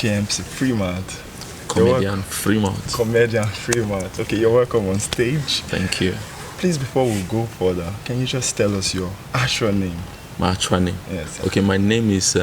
KMC Fremont. Comedian Fremont. Comedian Fremont. Okay, you're welcome on stage. Thank you. Please, before we go further, can you just tell us your actual name? My actual name? Yes. Okay, my name is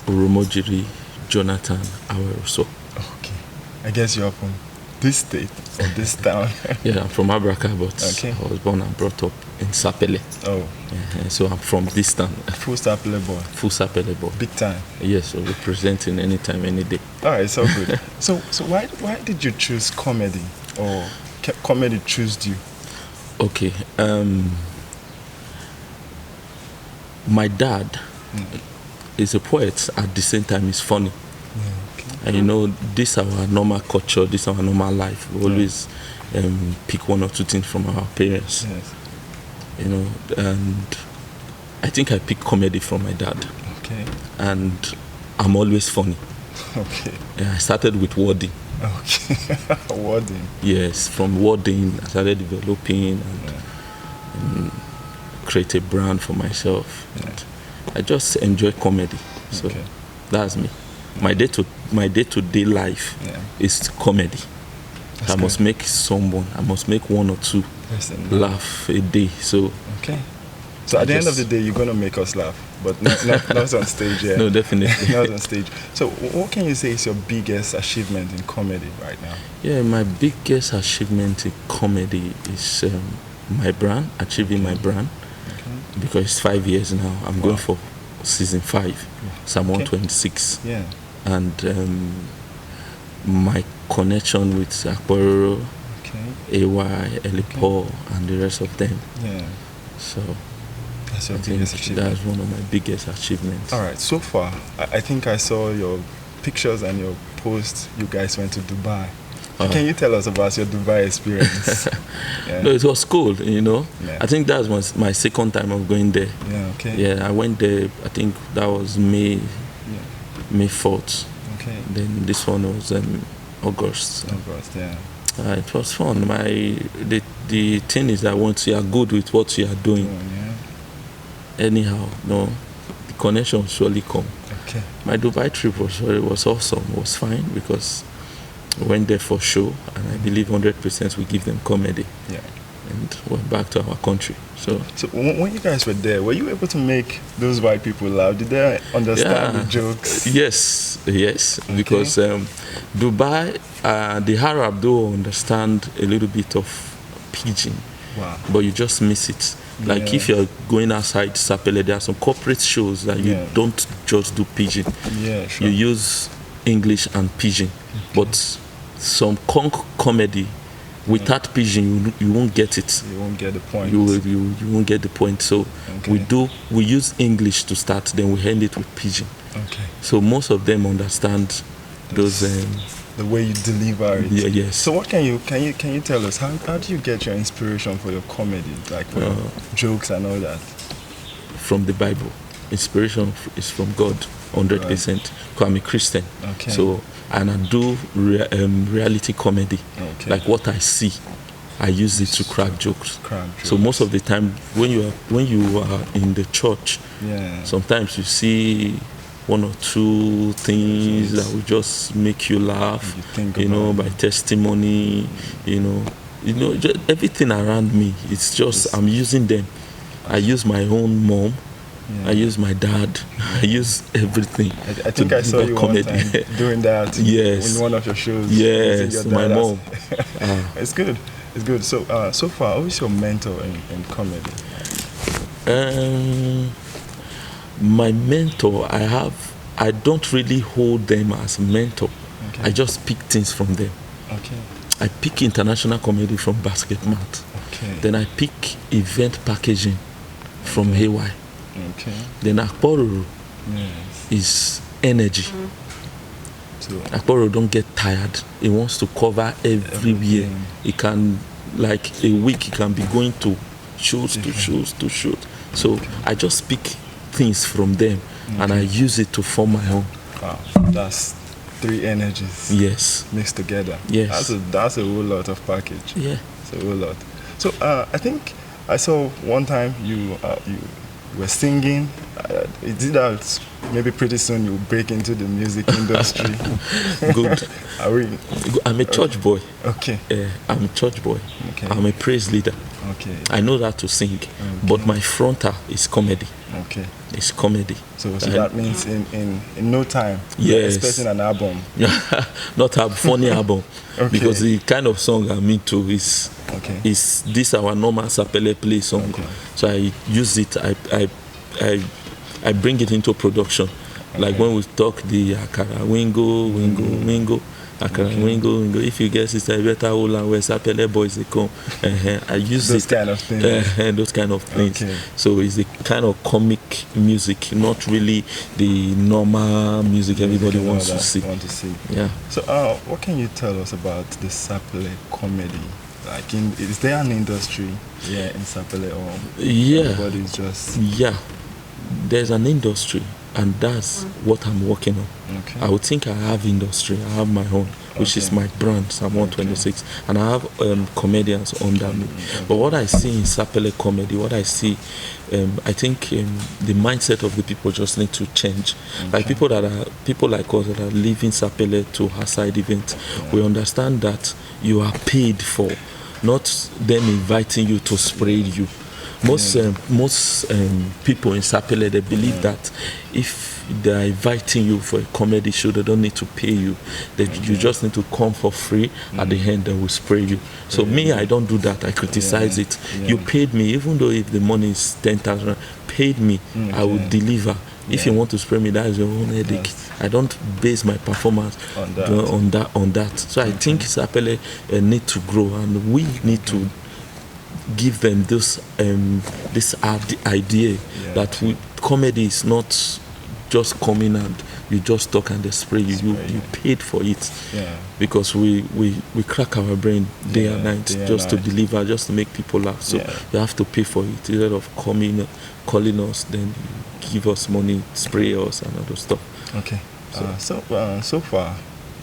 Uromojiri Jonathan Aweroso. Okay. I guess you're from this state or this town. Yeah, I'm from Abraka, but okay. I was born and brought up in Sapele. Oh. So I'm from this town. Full Sapele boy. Full Sapele boy. Big time. Yes, so representing anytime, any day. All right, so good. so why did you choose comedy, or comedy chose you? Okay. My dad is a poet. At the same time, he's funny. And you know, this is our normal culture, this is our normal life. We always pick one or two things from our parents. Yes. You know, and I think I picked comedy from my dad. Okay. And I'm always funny. Okay. Yeah, I started with wording. Okay. Wording. Yes, from wording I started developing and create a brand for myself. Yeah. And I just enjoy comedy. So that's me. My day-to-day life is comedy. I must make someone, I must make one or two laugh a day. So so at the end of the day, you're gonna make us laugh, but not on stage yet. No, definitely not on stage. So what can you say is your biggest achievement in comedy right now? Yeah, my biggest achievement in comedy is my brand, achieving my brand, because it's 5 years now. I'm going for season 5, so I'm 126. Yeah. And my connection with Akpororo, AY, Elipo, and the rest of them. Yeah. So that's your biggest achievement. That's one of my biggest achievements. All right. So far, I think I saw your pictures and your posts. You guys went to Dubai. Can you tell us about your Dubai experience? No, it was cool, you know. Yeah. I think that was my second time of going there. Yeah, okay. Yeah, I went there, I think that was May 4th. Okay. Then this one was August. August, yeah. It was fun. The thing is that once you are good with what you are doing, anyhow, no, the connection will surely come. Okay. My Dubai trip was awesome. It was fine because we went there for show, and I believe 100% we give them comedy. Yeah. And went back to our country. So when you guys were there, were you able to make those white people laugh? Did they understand the jokes? Yes, because Dubai, the Arab do understand a little bit of pidgin, but you just miss it. Like if you're going outside Sapele, there are some corporate shows that you don't just do pidgin. Yeah, sure. You use English and pidgin, but some comedy. Without pidgin, you won't get it. You won't get the point. You won't get the point. So we use English to start, then we end it with pidgin. Okay. So most of them understand those. The way you deliver it. Yeah, yes. So what can you tell us? How do you get your inspiration for your comedy, like for your jokes and all that? From the Bible. Inspiration is from God, 100%. Because I'm a Christian. Okay. So and I do reality comedy. Okay. Like what I see, I use it to crack jokes. So most of the time, when you are in the church, sometimes you see one or two things that will just make you laugh. You know, by testimony. You know, just everything around me. It's just I'm using them. I use my own mom. I use my dad. I use everything. I think I saw you comedy. One time doing that. Yes. In one of your shows. Yes, my mom. It's good. It's good. So, so far, who is your mentor in comedy? My mentor, I don't really hold them as mentor. Okay. I just pick things from them. Okay. I pick international comedy from Basket Mat. Okay. Then I pick event packaging from AY. Okay. Then Akpororo is energy. So Akpororo don't get tired. He wants to cover everywhere. He can, like a week, he can be going to shows to shows to shows. So I just pick things from them and I use it to form my own. Wow, that's 3 energies. Yes. Mixed together. Yes. That's a whole lot of package. Yeah. It's a whole lot. So I think I saw one time you were singing Is it that maybe pretty soon you'll break into the music industry? Good. I'm a church boy. Okay. I'm a church boy. Okay. I'm a praise leader. Okay. I know that to sing, but my frontal is comedy. Okay. It's comedy. So that means in no time, yes, expecting an album. Not a funny album. Okay. Because the kind of song I'm into is this our normal Sapele play song. Okay. So I use it. I bring it into production. Like when we talk the Akara Wingo, Akara Wingo. If you guess it's a better hold and where Sapele boys they come. I use those kind of things. Those kind of things. Okay. So it's the kind of comic music, not really the normal music everybody wants to see. Yeah. So what can you tell us about the Sapele comedy? Like, is there an industry in Sapele, or everybody's just... Yeah, there's an industry, and that's what I'm working on. Okay. I would think I have industry. I have my own, which is my brand, Psalm 126, and I have comedians under me. But what I see in Sapele comedy, what I see, I think the mindset of the people just need to change. Like people like us that are leaving Sapele to her side events, we understand that you are paid for, not them inviting you to spread you. Most people in Sapele, they believe that if they're inviting you for a comedy show, they don't need to pay you. You just need to come for free. At the end, they will spray you. So me, I don't do that. I criticize it. You paid me, even though if the money is 10,000, paid me, I will deliver. If you want to spray me, that is your own headache. Yes. I don't base my performance on that. So I think Sapele need to grow, and we need to give them this idea that comedy is not just coming and you just talk and they spray you. You paid for it. Because we crack our brain day and night just to deliver, just to make people laugh. So you have to pay for it instead of calling us, then give us money, spray us and other stuff. Okay. So far,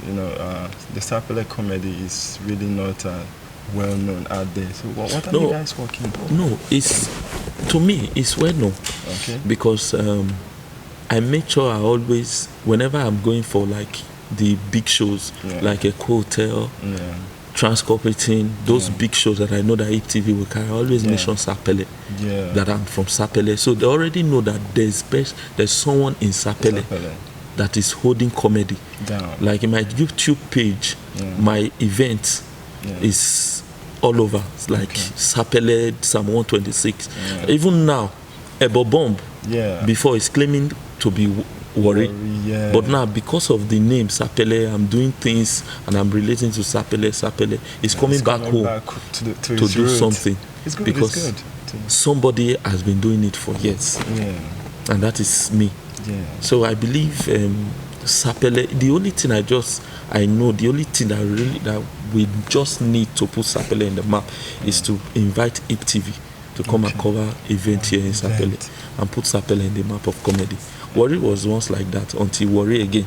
the Sapele comedy is really not well known out there. So what are you guys working on? No, to me it's well known. Okay. Because I make sure I always, whenever I'm going for like the big shows, like a hotel, Transcorporating, those big shows that I know that ATV will carry, I always mention Sapele. That I'm from Sapele. So they already know that there's someone in Sapele that is holding comedy. Like in my YouTube page, my event is all over. It's like Sapele, Psalm 126. Even now, Ebo Bomb, before is claiming to be Warri. But now, because of the name Sapele, I'm doing things and I'm relating to Sapele. It's coming back home to do something. It's good, because somebody has been doing it for years. And that is me. So I believe Sapele, the only thing I know, the only thing that we just need to put Sapele in the map is to invite Hip TV to come and cover event here in Sapele and put Sapele in the map of comedy. Warri was once like that until Warri again.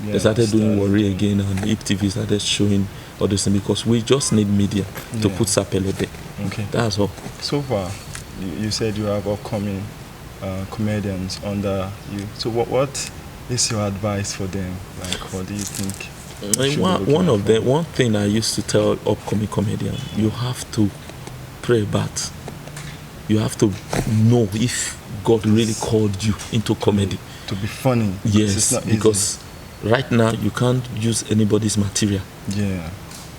They started doing Warri again, and Hip TV started showing all this thing because we just need media to put Sapele there. Okay. That's all. So far, you said you have upcoming comedians under you. So what is your advice for them? Like, what do you think? One thing I used to tell upcoming comedians, you have to pray about. You have to know if God really called you into comedy. To be funny. Yes, because right now you can't use anybody's material.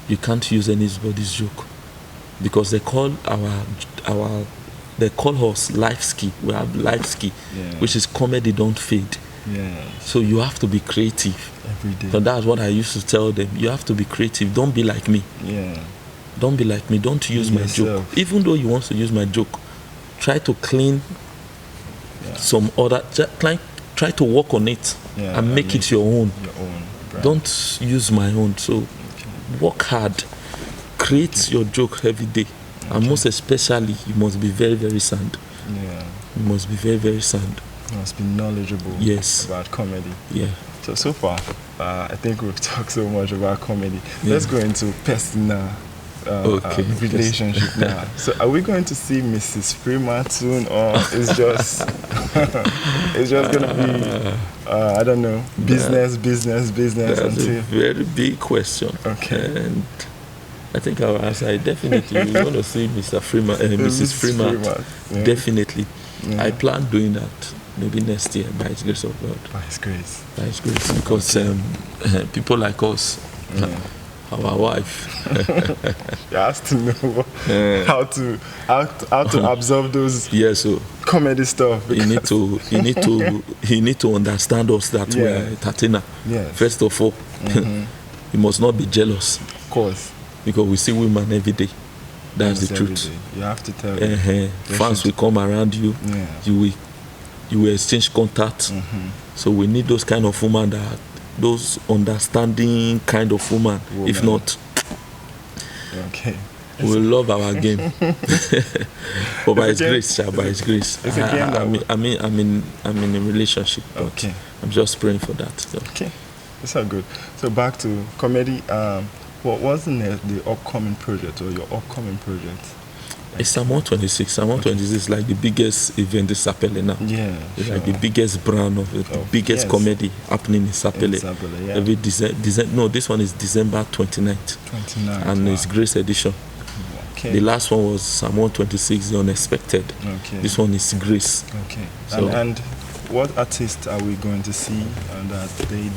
You can't use anybody's joke. Because they call us life ski. We have life ski, which is comedy don't fade. So you have to be creative every day. So that's what I used to tell them. You have to be creative. Don't be like me. Don't be like me. Don't use my joke. Even though you want to use my joke, try to clean some other. Try to work on it and make it your own. Don't use my own. So work hard. Create your joke every day. And most especially, you must be very, very sound. You must be very, very sound. You must be knowledgeable about comedy. So far, I think we've talked so much about comedy. Let's go into personal relationship now. So are we going to see Mrs. Freeman soon, or it's just it's just gonna be I don't know, business That's until a very big question. Okay. And I think our answer is definitely we want to see Mr. Freeman, Mrs. Freeman. Yeah. Definitely. Yeah. I plan doing that maybe next year by His grace of God. By His grace. By His grace, because people like us, our wife, you have to know how to absorb those comedy stuff. You need to understand us that we are Tatina. Yes. First of all, you must not be jealous. Of course. Because we see women every day. That's the truth. You have to tell them. Fans will come around you. Yeah. You will exchange contact. So we need those kind of women, those understanding kind of woman. If not, we'll love our game. But by His grace, it's a game. I'm in a relationship. But I'm just praying for that. So. Okay, it's all good. So back to comedy. What wasn't the upcoming project or your upcoming project? It's Psalm 126. Psalm 126 is like the biggest event in Sapele now. Yeah, it's like the biggest brand of the biggest comedy happening in Sapele. Yeah. Every this one is December 29th. And it's Grace Edition. Okay. The last one was Psalm 126, The Unexpected. Okay. This one is Grace. Okay. So, and what artists are we going to see on that day?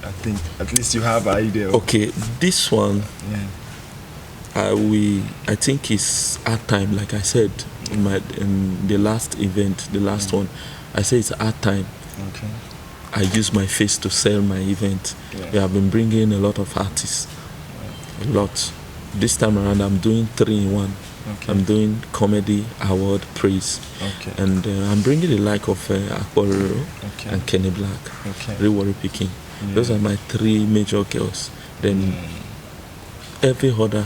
I think at least you have an idea. Okay, this one, I think it's our time. Like I said in the last event, the last one, I say it's our time. Okay. I use my face to sell my event. We have been bringing a lot of artists, a lot. This time around, I'm doing 3 in 1. Okay. I'm doing comedy, award, praise, and I'm bringing the like of Akbororo and Kenny Black, Rewari Pikin. Those are my 3 major girls. Then every other,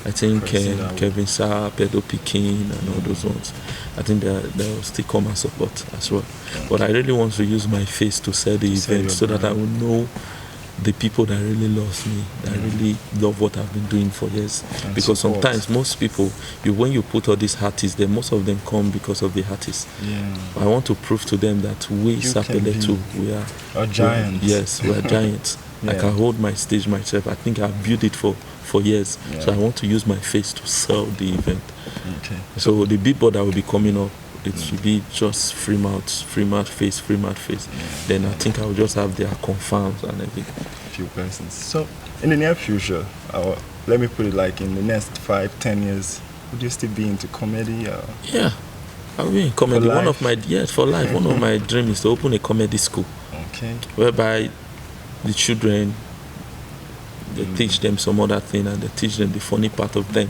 I think Kevin Saar, Pedro Pikin, and all those ones, I think they'll still come and support as well. But I really want to use my face to sell the event so that I will know the people that really loves me, that really love what I've been doing for years. And because sometimes most people, when you put all these artists, then most of them come because of the artists. Yeah. I want to prove to them that we Sapele too, we are giants. Yes, we are giants. I can hold my stage myself. I think I've built it for years. So I want to use my face to sell the event. Okay. So the billboard that will be coming up, it should be just free mouth face. Then I think I'll just have their confirms and everything. Few persons. So in the near future, let me put it like in the next 5-10 years, would you still be into comedy? Yeah, I'll be in comedy. One of my One of my dreams is to open a comedy school. Okay. Whereby the children, they teach them some other thing and they teach them the funny part of them.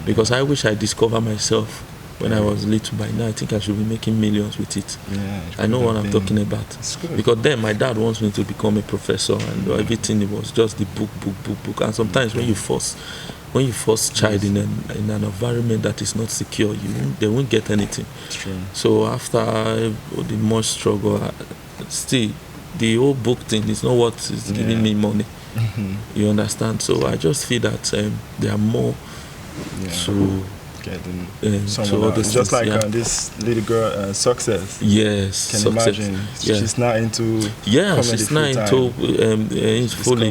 Because I wish I discovered myself when I was little. By now I think I should be making millions with it. I know what I'm talking about. Because then my dad wants me to become a professor and everything, it was just the book. And sometimes when you force child in an environment that is not secure, they won't get anything. So after the much struggle, still the whole book thing is not what is giving me money. You understand? So I just feel that there are more to getting just like this little girl, Success. Yes, can imagine. She's not into comedy. She's not into fully,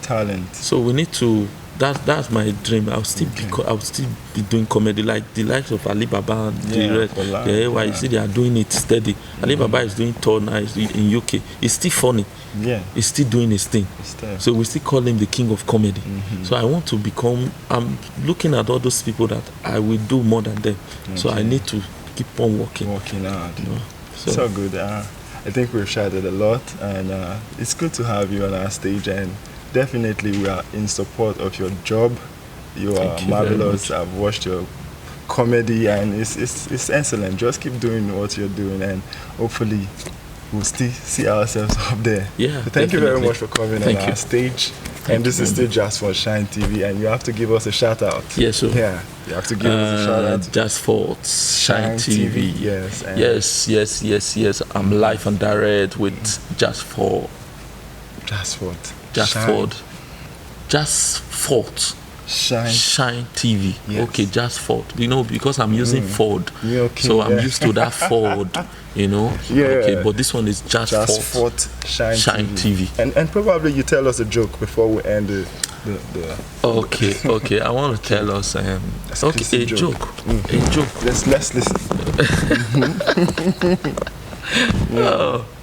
talent. So we need to. That's my dream. I'll still be doing comedy like the likes of Ali Baba and the rest. You see, they are doing it steady. Ali Baba is doing tour now in UK. It's still funny. Yeah, he's still doing his thing. So we still call him the king of comedy. So I want to become. I'm looking at all those people that I will do more than them. So I need to keep on working hard. So good. I think we've chatted a lot, and it's good to have you on our stage. And definitely, we are in support of your job. You are marvelous. I've watched your comedy, and it's excellent. Just keep doing what you're doing, and hopefully, we'll still see ourselves up there. Yeah. So thank you very much for coming on our stage. And this is still Just for Shine TV, and you have to give us a shout out. Yes, sir. Yeah, you have to give us a shout out. Just for Shine TV. Yes. Yes. I'm live and direct with Just for Shine TV. Yes. Okay, just Ford. You know, because I'm using Ford, okay, so I'm used to that Ford. You know. Yeah. Okay, but this one is just Ford Shine TV. And probably you tell us a joke before we end the Okay. I want to tell us a joke. A joke. Let's listen.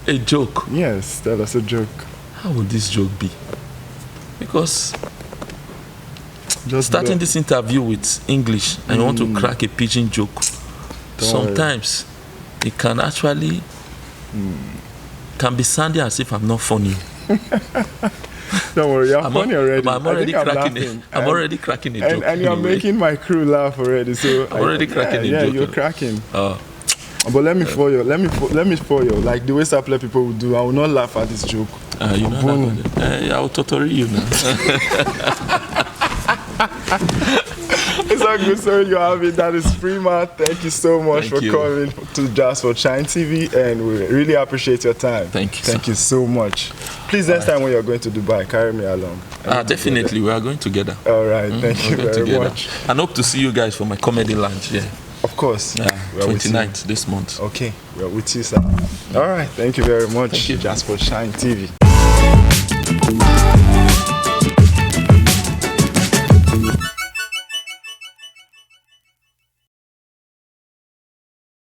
A joke. Yes, tell us a joke. How would this joke be? Because starting this interview with English, I want to crack a pidgin joke. Sometimes it can actually can be sounding as if I'm not funny. Don't worry, you're funny already. I'm already cracking a joke. And you're making my crew laugh already. So I'm already cracking a joke. Yeah, you're cracking. But let me for you. Let me for you. Like the way Sapele people would do. I will not laugh at this joke. You know I will totally you now. It's a good story you have it. That is Freema. Thank you so much for coming to Just for Shine TV, and we really appreciate your time. Thank you so much. Please, next time when you're going to Dubai, carry me along. Definitely, we are going together. All right, thank you very much. And hope to see you guys for my comedy lunch. Yeah. Of course. 29th this month. Okay, we're with you, sir. All right, thank you very much. Thank you. Just for Shine TV.